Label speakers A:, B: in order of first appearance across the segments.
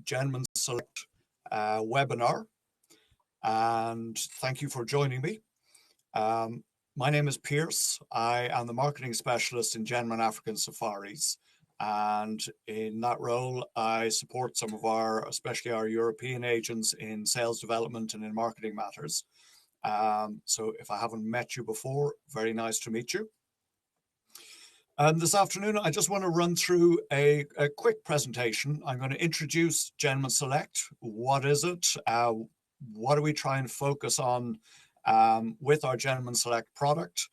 A: Jenman Select Webinar, and thank you for joining me. My name is Pierce. I am the marketing specialist in Jenman African Safaris, and in that role I support some of our, especially our European agents, in sales development and in marketing matters. So if I haven't met you before, very nice to meet you. This afternoon, I just want to run through a quick presentation. I'm going to introduce Jenman Select. What is it? What are we trying to focus on with our Jenman Select product?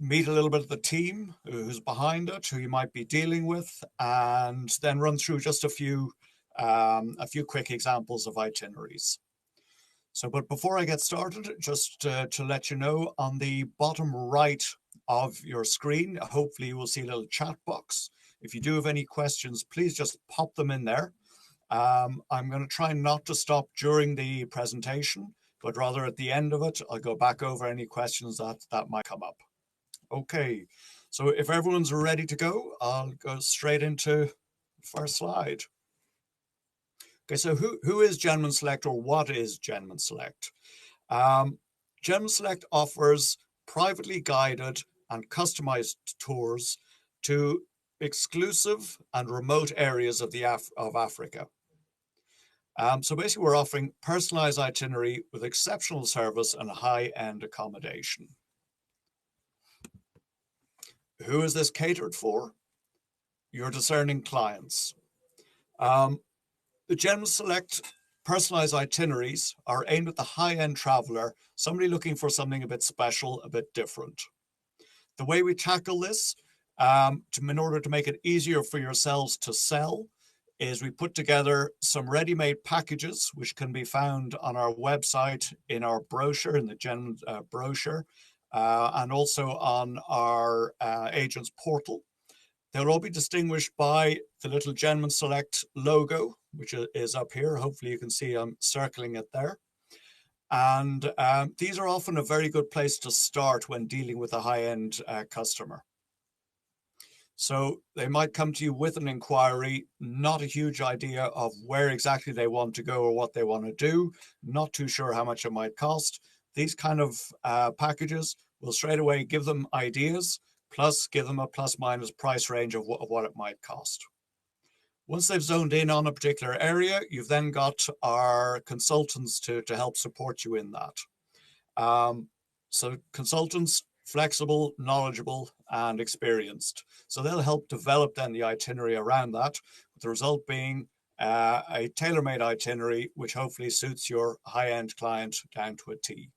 A: Meet a little bit of the team who's behind it, who you might be dealing with, and then run through just a few quick examples of itineraries. So, but before I get started, just to let you know, on the bottom right of your screen, hopefully you will see a little chat box. If you do have any questions, please just pop them in there. I'm going to try not to stop during the presentation, but rather at the end of it, I'll go back over any questions that might come up. Okay, so if everyone's ready to go, I'll go straight into the first slide. Okay, so who is Jenman Select, or what is Jenman Select? Jenman Select offers privately guided and customized tours to exclusive and remote areas of Africa. So basically we're offering personalized itinerary with exceptional service and high-end accommodation. Who is this catered for? Your discerning clients. The Jenman Select personalized itineraries are aimed at the high-end traveler, somebody looking for something a bit special, a bit different. The way we tackle this, in order to make it easier for yourselves to sell, is we put together some ready-made packages, which can be found on our website, in our brochure, in the Jenman brochure, and also on our agent's portal. They'll all be distinguished by the little Jenman Select logo, which is up here. Hopefully you can see I'm circling it there. And these are often a very good place to start when dealing with a high-end customer. So they might come to you with an inquiry, not a huge idea of where exactly they want to go or what they want to do, not too sure how much it might cost. These kind of packages will straight away give them ideas, plus give them a plus-minus price range of what it might cost. Once they've zoned in on a particular area, you've then got our consultants to help support you in that. So consultants, flexible, knowledgeable, and experienced. So they'll help develop then the itinerary around that, with the result being a tailor-made itinerary, which hopefully suits your high-end client down to a T.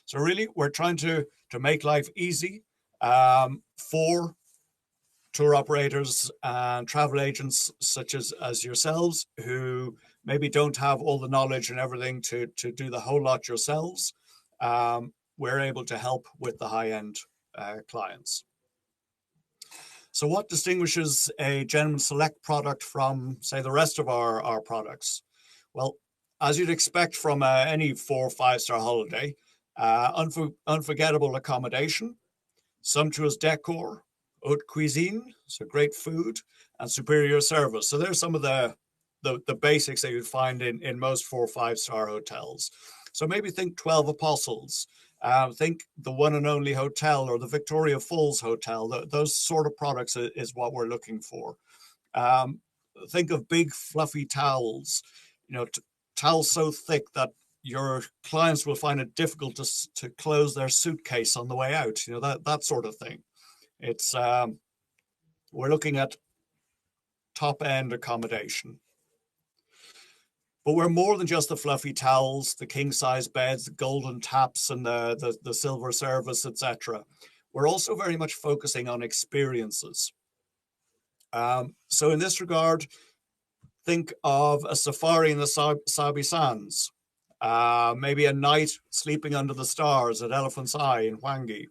A: So really, we're trying to make life easy for tour operators and travel agents such as yourselves, who maybe don't have all the knowledge and everything to do the whole lot yourselves. We're able to help with the high-end clients. So what distinguishes a Jenman Select product from, say, the rest of our products? Well, as you'd expect from any 4 or 5-star holiday, unforgettable accommodation, sumptuous decor, haute cuisine, so great food, and superior service. So there's some of the basics that you'd find in most 4 or 5-star hotels. So maybe think 12 Apostles, think the One and Only Hotel or the Victoria Falls Hotel. Those sort of products is what we're looking for. Think of big fluffy towels, towels so thick that your clients will find it difficult to close their suitcase on the way out, that sort of thing. It's we're looking at top-end accommodation. But we're more than just the fluffy towels, the king-size beds, the golden taps, and the silver service, etc. We're also very much focusing on experiences. So in this regard, think of a safari in the Sabi Sands, maybe a night sleeping under the stars at Elephant's Eye in Hwange.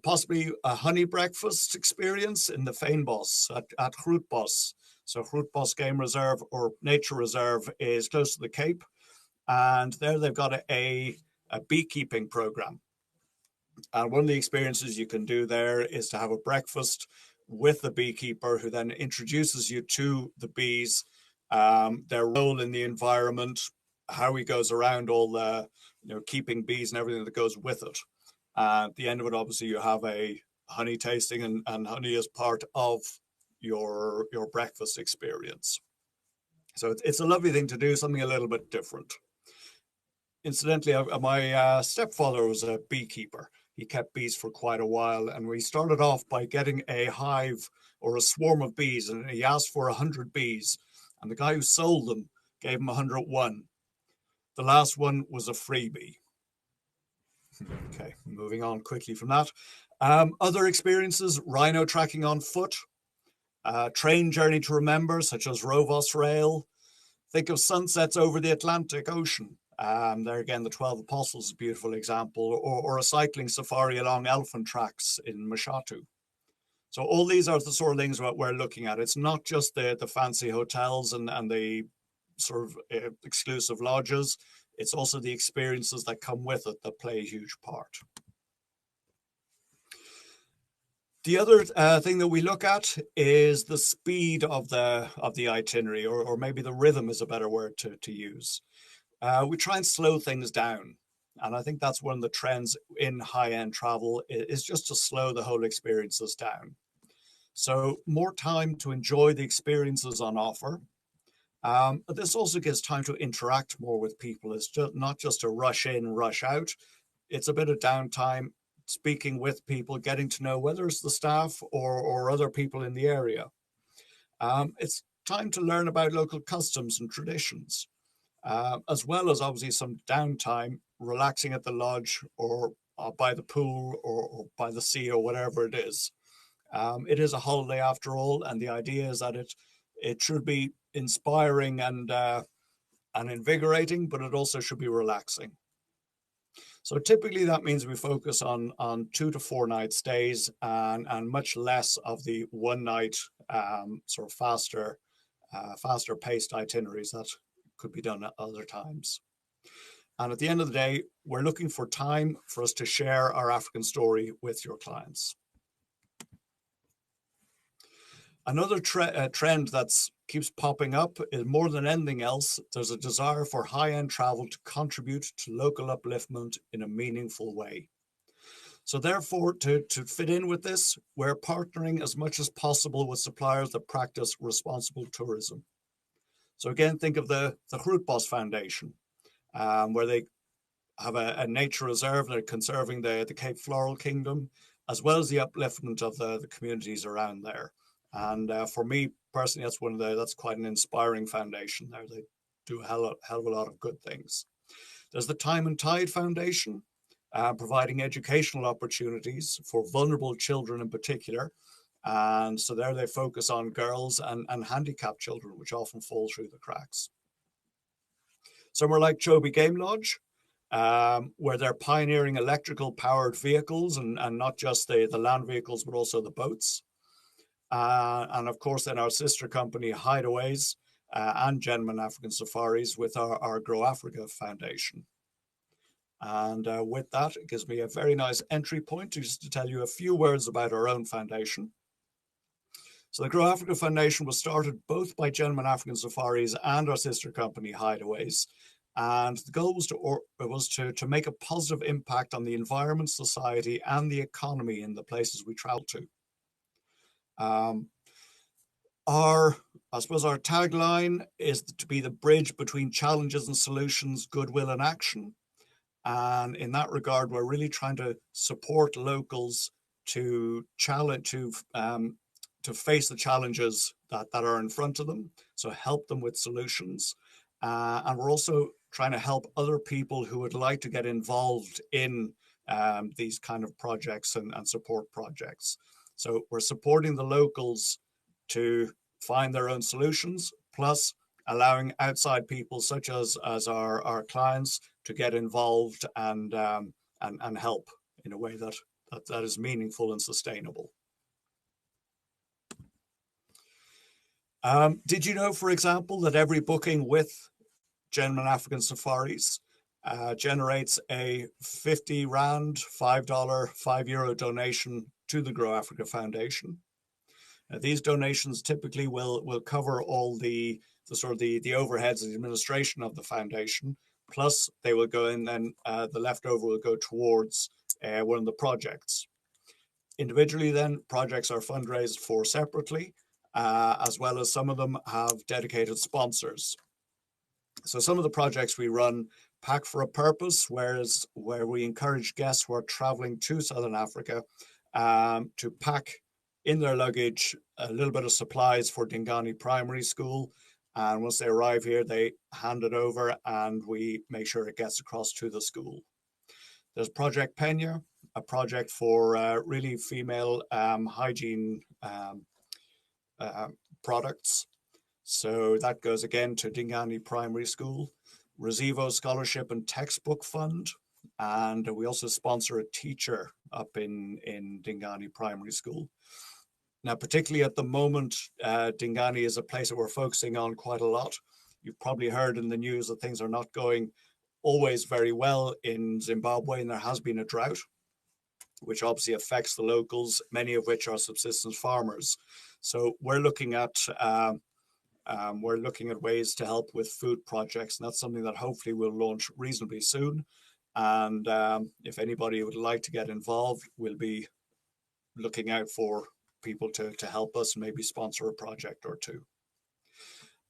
A: Possibly a honey breakfast experience in the Fynbos at Grootbos. So Grootbos Game Reserve or Nature Reserve is close to the Cape, and there they've got a beekeeping program. And one of the experiences you can do there is to have a breakfast with the beekeeper, who then introduces you to the bees, their role in the environment, how he goes around all the, keeping bees and everything that goes with it. At the end of it, obviously, you have a honey tasting, and honey is part of your breakfast experience. So it's a lovely thing to do, something a little bit different. Incidentally, my stepfather was a beekeeper. He kept bees for quite a while, and we started off by getting a hive or a swarm of bees, and he asked for 100 bees, and the guy who sold them gave him 101. The last one was a freebie. Okay, moving on quickly from that. Other experiences: rhino tracking on foot, train journey to remember, such as Rovos Rail. Think of sunsets over the Atlantic Ocean. There again, the 12 Apostles is a beautiful example, or a cycling safari along elephant tracks in Mashatu. So all these are the sort of things what we're looking at. It's not just the fancy hotels and the sort of exclusive lodges. It's also the experiences that come with it that play a huge part. The other thing that we look at is the speed of the itinerary, or maybe the rhythm is a better word to use. We try and slow things down. And I think that's one of the trends in high-end travel, is just to slow the whole experiences down. So more time to enjoy the experiences on offer. But this also gives time to interact more with people. It's not just a rush in, rush out. It's a bit of downtime, speaking with people, getting to know whether it's the staff or other people in the area. It's time to learn about local customs and traditions, as well as obviously some downtime, relaxing at the lodge or by the pool or by the sea or whatever it is. It is a holiday after all, and the idea is that it should be inspiring and invigorating, but it also should be relaxing. So typically that means we focus on 2 to 4 night stays and much less of the one night sort of faster paced itineraries that could be done at other times. And at the end of the day, we're looking for time for us to share our African story with your clients. Another trend that keeps popping up is, more than anything else, there's a desire for high-end travel to contribute to local upliftment in a meaningful way. So therefore, to fit in with this, we're partnering as much as possible with suppliers that practice responsible tourism. So again, think of the Grootbos Foundation, where they have a nature reserve. They're conserving the Cape Floral Kingdom, as well as the upliftment of the communities around there. And for me personally, that's quite an inspiring foundation there. They do a hell of a lot of good things. There's the Time and Tide Foundation, providing educational opportunities for vulnerable children in particular. And so there they focus on girls and handicapped children, which often fall through the cracks. Somewhere like Chobe Game Lodge, where they're pioneering electrical powered vehicles, and not just the land vehicles, but also the boats. And of course, then our sister company, Hideaways, and Jenman African Safaris with our Grow Africa Foundation. And with that, it gives me a very nice entry point just to tell you a few words about our own foundation. So the Grow Africa Foundation was started both by Jenman African Safaris and our sister company, Hideaways. And the goal was to make a positive impact on the environment, society, and the economy in the places we travel to. I suppose our tagline is to be the bridge between challenges and solutions, goodwill and action. And in that regard, we're really trying to support locals to face the challenges that are in front of them. So help them with solutions. And we're also trying to help other people who would like to get involved in these kind of projects and support projects. So we're supporting the locals to find their own solutions, plus allowing outside people such as our clients to get involved and help in a way that is meaningful and sustainable. Did you know, for example, that every booking with Jenman African Safaris generates a 50 Rand, $5, €5 donation to the Grow Africa Foundation? These donations typically will cover all the overheads and the administration of the foundation, plus they will go in, and the leftover will go towards one of the projects. Individually then, projects are fundraised for separately, as well as some of them have dedicated sponsors. So some of the projects we run pack for a purpose, where we encourage guests who are traveling to Southern Africa to pack in their luggage a little bit of supplies for Dingani Primary School. And once they arrive here, they hand it over and we make sure it gets across to the school. There's Project Pena, a project for really female hygiene products. So that goes again to Dingani Primary School. Resivo Scholarship and Textbook Fund. And we also sponsor a teacher up in Dingani Primary School. Now, particularly at the moment, Dingani is a place that we're focusing on quite a lot. You've probably heard in the news that things are not going always very well in Zimbabwe, and there has been a drought, which obviously affects the locals, many of which are subsistence farmers. So we're looking at ways to help with food projects, and that's something that hopefully we'll launch reasonably soon. And if anybody would like to get involved, we'll be looking out for people to help us and maybe sponsor a project or two.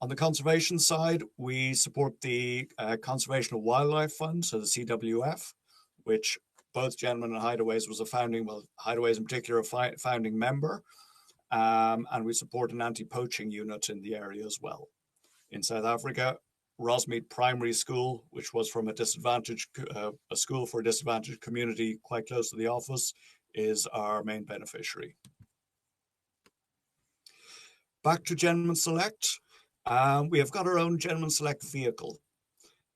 A: On the conservation side, we support the Conservation of Wildlife Fund, so the CWF, which both Jenman and Hideaways was a founding, well, Hideaways in particular, a founding member. And we support an anti-poaching unit in the area as well. In South Africa, Rosmead Primary School, which was from a school for a disadvantaged community quite close to the office, is our main beneficiary. Back to Jenman Select. We have got our own Jenman Select vehicle.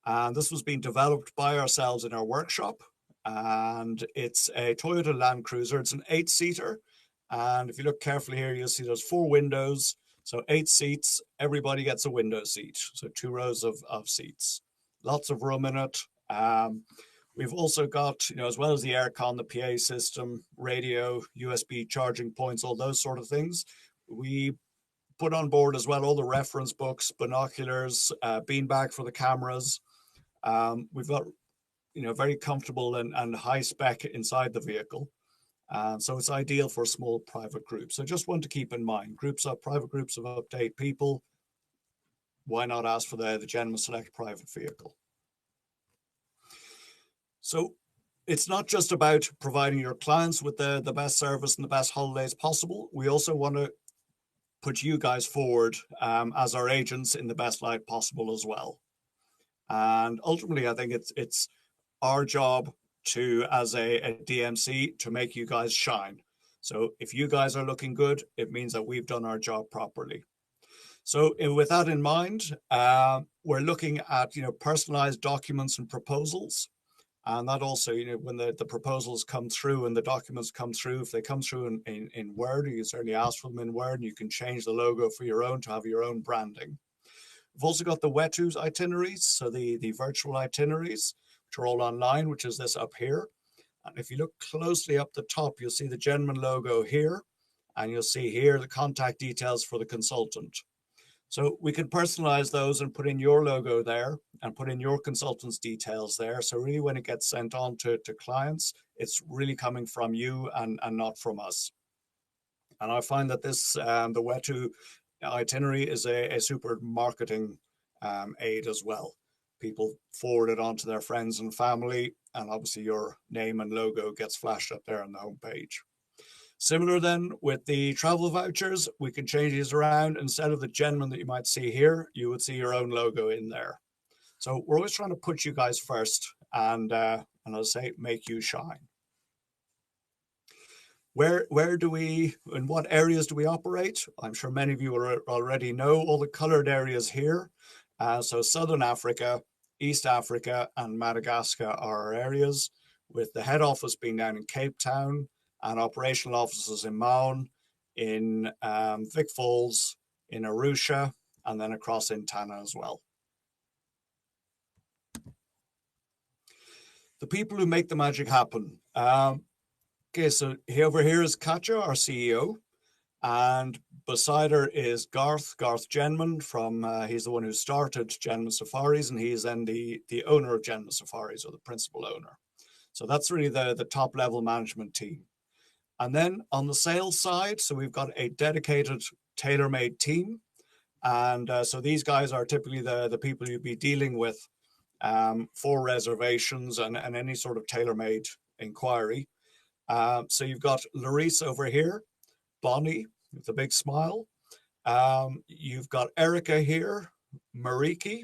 A: And this was being developed by ourselves in our workshop. And it's a Toyota Land Cruiser. It's an 8-seater. And if you look carefully here, you'll see there's 4 windows. So 8 seats, everybody gets a window seat. So 2 rows of seats. Lots of room in it. We've also got, as well as the aircon, the PA system, radio, USB charging points, all those sort of things. We put on board as well all the reference books, binoculars, beanbag for the cameras. We've got, very comfortable and high spec inside the vehicle. So it's ideal for small private groups. So just one to keep in mind, private groups of up to 8 people. Why not ask for the Jenman Select private vehicle? So it's not just about providing your clients with the best service and the best holidays possible. We also want to put you guys forward as our agents in the best light possible as well. And ultimately, I think it's our job to, as a DMC, to make you guys shine. So if you guys are looking good, it means that we've done our job properly. So with that in mind, we're looking at, personalized documents and proposals. And that also, when the proposals come through and the documents come through, if they come through in Word, you can certainly ask for them in Word, and you can change the logo for your own to have your own branding. We've also got the Wetu itineraries, so the virtual itineraries, which are all online, which is this up here. And if you look closely up the top, you'll see the Jenman logo here, and you'll see here the contact details for the consultant. So we can personalize those and put in your logo there and put in your consultant's details there. So really when it gets sent on to clients, it's really coming from you and not from us. And I find that this, the Wetu itinerary is a super marketing aid as well. People forward it on to their friends and family, and obviously your name and logo gets flashed up there on the homepage. Similar then with the travel vouchers, we can change these around. Instead of the Jenman that you might see here, you would see your own logo in there. So we're always trying to put you guys first and as I say, make you shine. Where do we, in what areas do we operate? I'm sure many of you already know all the colored areas here. So Southern Africa, East Africa, and Madagascar are our areas, with the head office being down in Cape Town, and operational offices in Maun, in Vic Falls, in Arusha, and then across in Tana as well. The people who make the magic happen. Okay, so over here is Katja, our CEO, and beside her is Garth Jenman from, he's the one who started Jenman Safaris, and he's then the owner of Jenman Safaris, or the principal owner. So that's really the top level management team. And then on the sales side, so we've got a dedicated tailor-made team. And so these guys are typically the people you'd be dealing with for reservations and any sort of tailor-made inquiry. So you've got Larisse over here, Bonnie with a big smile. You've got Erica here, Mariki,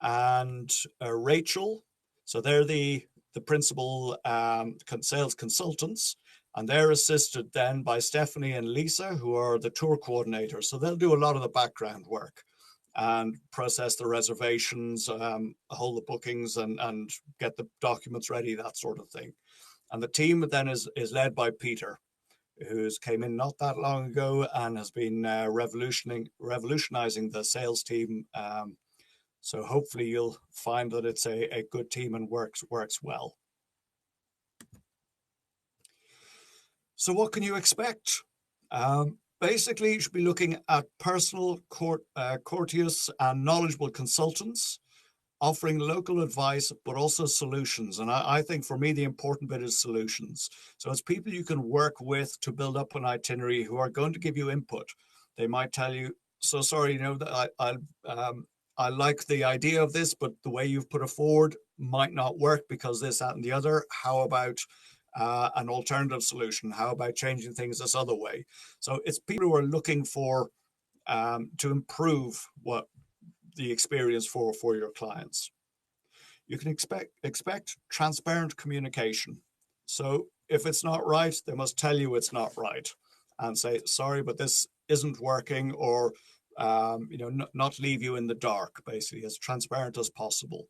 A: and Rachel. So they're the principal sales consultants, and they're assisted then by Stephanie and Lisa, who are the tour coordinators. So they'll do a lot of the background work and process the reservations, hold the bookings, and get the documents ready, that sort of thing. And the team then is led by Peter, who's came in not that long ago and has been revolutionizing the sales team. So hopefully you'll find that it's a good team and works well. So what can you expect? Basically, you should be looking at personal, courteous, and knowledgeable consultants, offering local advice, but also solutions. And I think for me, the important bit is solutions. So it's people you can work with to build up an itinerary who are going to give you input. They might tell you, so sorry, you know, that I like the idea of this, but the way you've put it forward might not work because this, that, and the other. How about an alternative solution? How about changing things this other way? So it's people who are looking for to improve what the experience for your clients. You can expect transparent communication. So if it's not right, they must tell you it's not right and say, sorry, but this isn't working, or you know, not leave you in the dark, basically, as transparent as possible.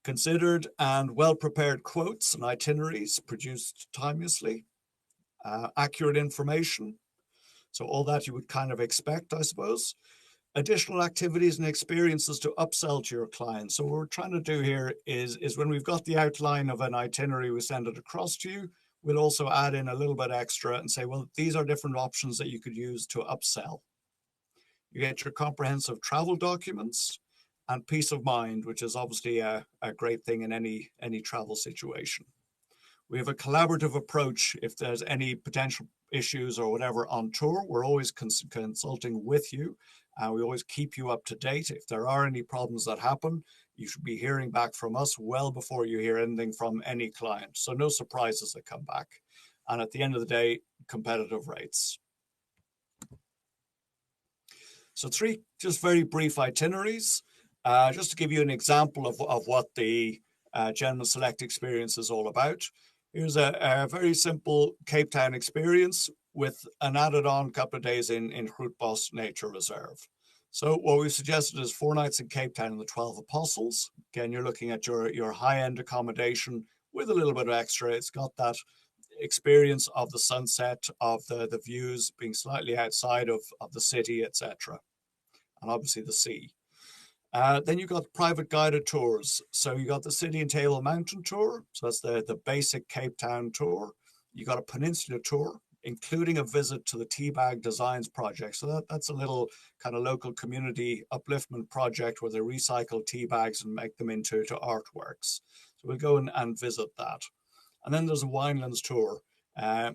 A: Considered and well-prepared quotes and itineraries produced timelessly. Accurate information. So all that you would kind of expect, I suppose. Additional activities and experiences to upsell to your clients. So what we're trying to do here is when we've got the outline of an itinerary, we send it across to you. We'll also add in a little bit extra and say, well, these are different options that you could use to upsell. You get your comprehensive travel documents and peace of mind, which is obviously a great thing in any travel situation. We have a collaborative approach. If there's any potential issues or whatever on tour, we're always consulting with you. We always keep you up to date. If there are any problems that happen, you should be hearing back from us well before you hear anything from any client. So no surprises that come back. And at the end of the day, competitive rates. So 3 just very brief itineraries, just to give you an example of what the Jenman Select experience is all about. Here's a very simple Cape Town experience with an added on couple of days in Hwange Nature Reserve. So what we've suggested is 4 nights in Cape Town and the 12 Apostles. Again, you're looking at your high-end accommodation with a little bit of extra. It's got that experience of the sunset, of the views being slightly outside of the city, etc. And obviously the sea. Then you've got private guided tours. So you got the City and Table Mountain tour. So that's the basic Cape Town tour. You got a peninsula tour, including a visit to the Teabag Designs project. So that's a little kind of local community upliftment project where they recycle tea bags and make them into artworks. So we'll go and visit that. And then there's a Winelands tour,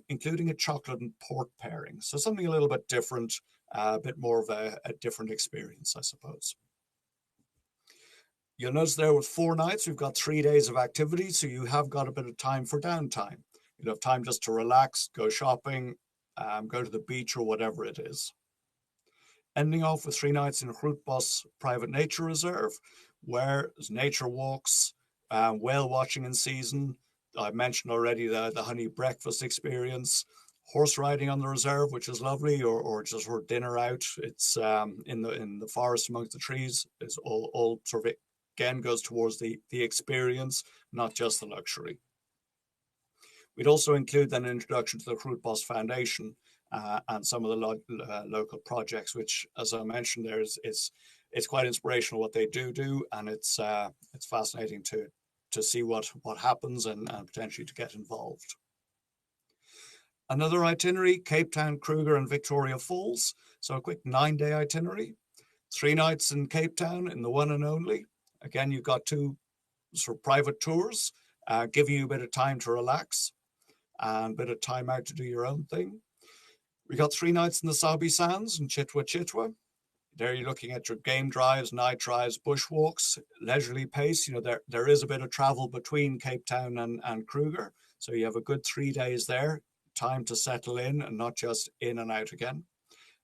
A: including a chocolate and port pairing. So something a little bit different, a bit more of a different experience, I suppose. You'll notice there with 4 nights, we've got 3 days of activity. So you have got a bit of time for downtime. You'll have time just to relax, go shopping, go to the beach or whatever it is. Ending off with 3 nights in Hwange Private Nature Reserve, where there's nature walks, whale watching in season. I mentioned already the honey breakfast experience, horse riding on the reserve, which is lovely, or just for dinner out. It's in the forest amongst the trees. It's all sort of, again, goes towards the experience, not just the luxury. We'd also include then an introduction to the Hwange Foundation and some of the local projects, which, as I mentioned, it's quite inspirational what they do, and it's fascinating to see what happens and potentially to get involved. Another itinerary, Cape Town, Kruger and Victoria Falls. So a quick 9-day itinerary. 3 nights in Cape Town in the one and only. Again, you've got 2 sort of private tours, giving you a bit of time to relax and a bit of time out to do your own thing. We got 3 nights in the Sabi Sands in Chitwa. There you're looking at your game drives, night drives, bushwalks, leisurely pace. You know, there is a bit of travel between Cape Town and Kruger. So you have a good 3 days there, time to settle in and not just in and out again.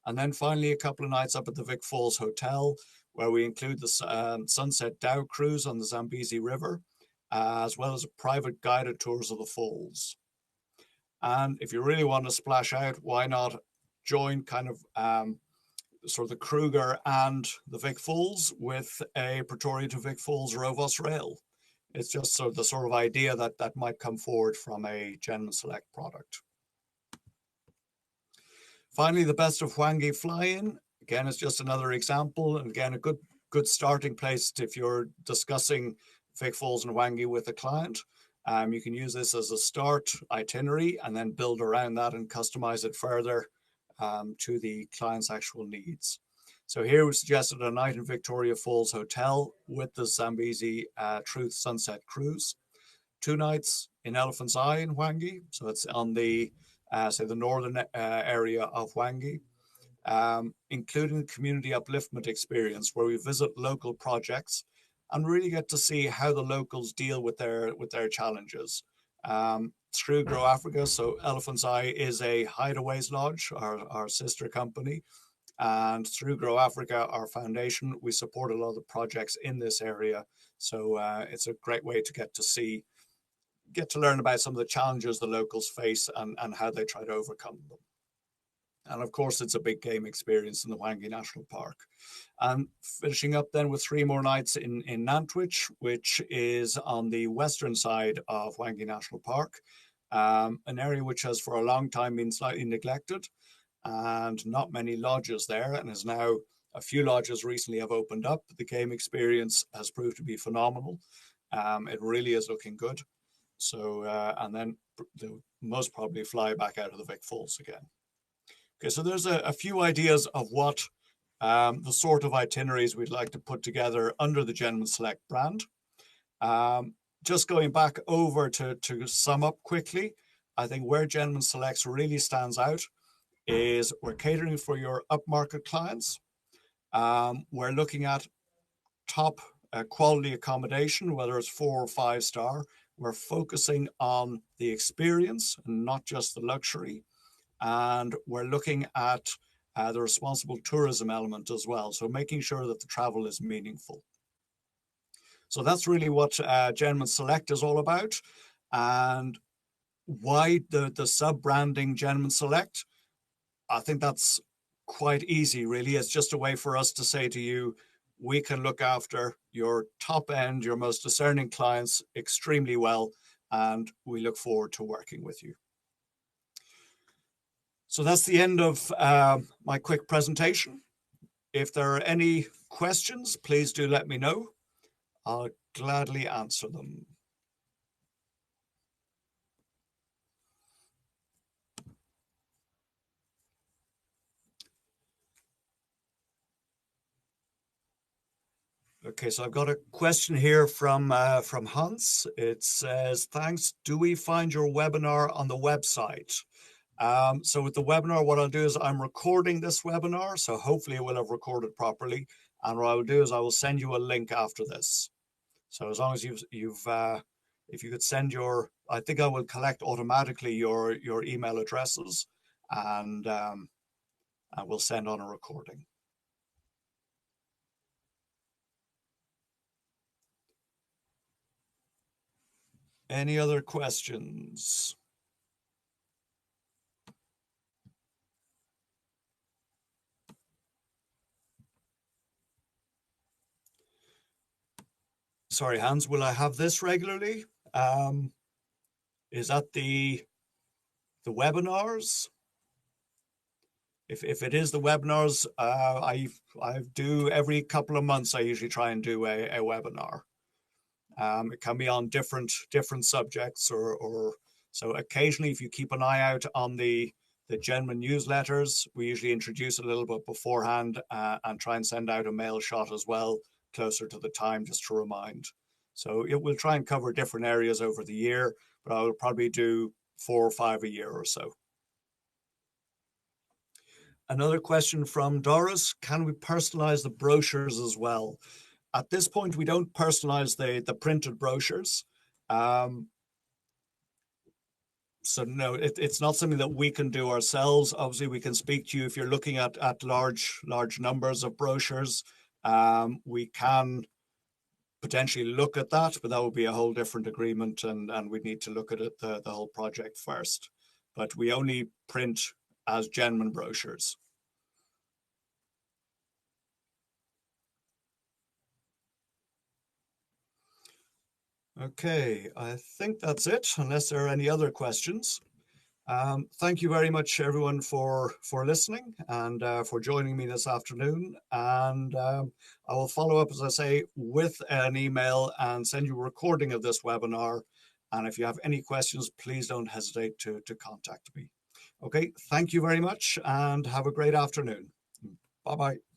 A: And then finally, a couple of nights up at the Vic Falls Hotel, where we include the Sunset Dhow cruise on the Zambezi River, as well as private guided tours of the falls. And if you really want to splash out, why not join kind of sort of the Kruger and the Vic Falls with a Pretoria to Vic Falls Rovos rail. It's just sort of the sort of idea that might come forward from a Jenman Select product. Finally, the Best of Hwange fly-in. Again, it's just another example, and again, a good starting place if you're discussing Vic Falls and Hwange with a client. You can use this as a start itinerary and then build around that and customize it further to the client's actual needs. So here we suggested a night in Victoria Falls Hotel with the Zambezi Truth Sunset Cruise. 2 nights in Elephant's Eye in Hwange. So it's on the, say, the northern area of Hwange, including the community upliftment experience where we visit local projects and really get to see how the locals deal with their challenges. Through Grow Africa, so Elephant's Eye is a hideaways lodge, our sister company, and through Grow Africa, our foundation, we support a lot of the projects in this area. So it's a great way to get to learn about some of the challenges the locals face and how they try to overcome them. And of course, it's a big game experience in the Hwange National Park. And finishing up then with 3 more nights in Nantwich, which is on the western side of Hwange National Park, an area which has for a long time been slightly neglected and not many lodges there, and is now a few lodges recently have opened up. The game experience has proved to be phenomenal. It really is looking good. So, and then they'll most probably fly back out of the Vic Falls again. Okay, so there's a few ideas of what the sort of itineraries we'd like to put together under the Jenman Select brand. Just going back over to sum up quickly, I think where Jenman Selects really stands out is we're catering for your upmarket clients. We're looking at top quality accommodation, whether it's 4 or 5 star. We're focusing on the experience and not just the luxury. And we're looking at the responsible tourism element as well. So making sure that the travel is meaningful. So that's really what Jenman Select is all about. And why the sub-branding Jenman Select? I think that's quite easy, really. It's just a way for us to say to you, we can look after your top end, your most discerning clients extremely well, and we look forward to working with you. So that's the end of my quick presentation. If there are any questions, please do let me know. I'll gladly answer them. Okay, so I've got a question here from Hans. It says, thanks, do we find your webinar on the website? So with the webinar, what I'll do is I'm recording this webinar, so hopefully it will have recorded properly. And what I will do is I will send you a link after this. So as long as if you could send I think I will collect automatically your email addresses, and I will send on a recording. Any other questions? Sorry, Hans, will I have this regularly? Is that the webinars? If it is the webinars, I do every couple of months. I usually try and do a webinar. It can be on different subjects or So occasionally, if you keep an eye out on the Jenman newsletters, we usually introduce a little bit beforehand and try and send out a mail shot as well closer to the time just to remind. So it will try and cover different areas over the year, but I will probably do 4 or 5 a year or so. Another question from Doris, can we personalize the brochures as well? At this point, we don't personalize the printed brochures. So no, it's not something that we can do ourselves. Obviously, we can speak to you if you're looking at large numbers of brochures. We can potentially look at that, but that would be a whole different agreement, and we'd need to look at it, the whole project first. But we only print as Jenman brochures. Okay, I think that's it, unless there are any other questions. Thank you very much, everyone, for listening and for joining me this afternoon. And I will follow up, as I say, with an email and send you a recording of this webinar. And if you have any questions, please don't hesitate to contact me. Okay, thank you very much and have a great afternoon. Bye-bye.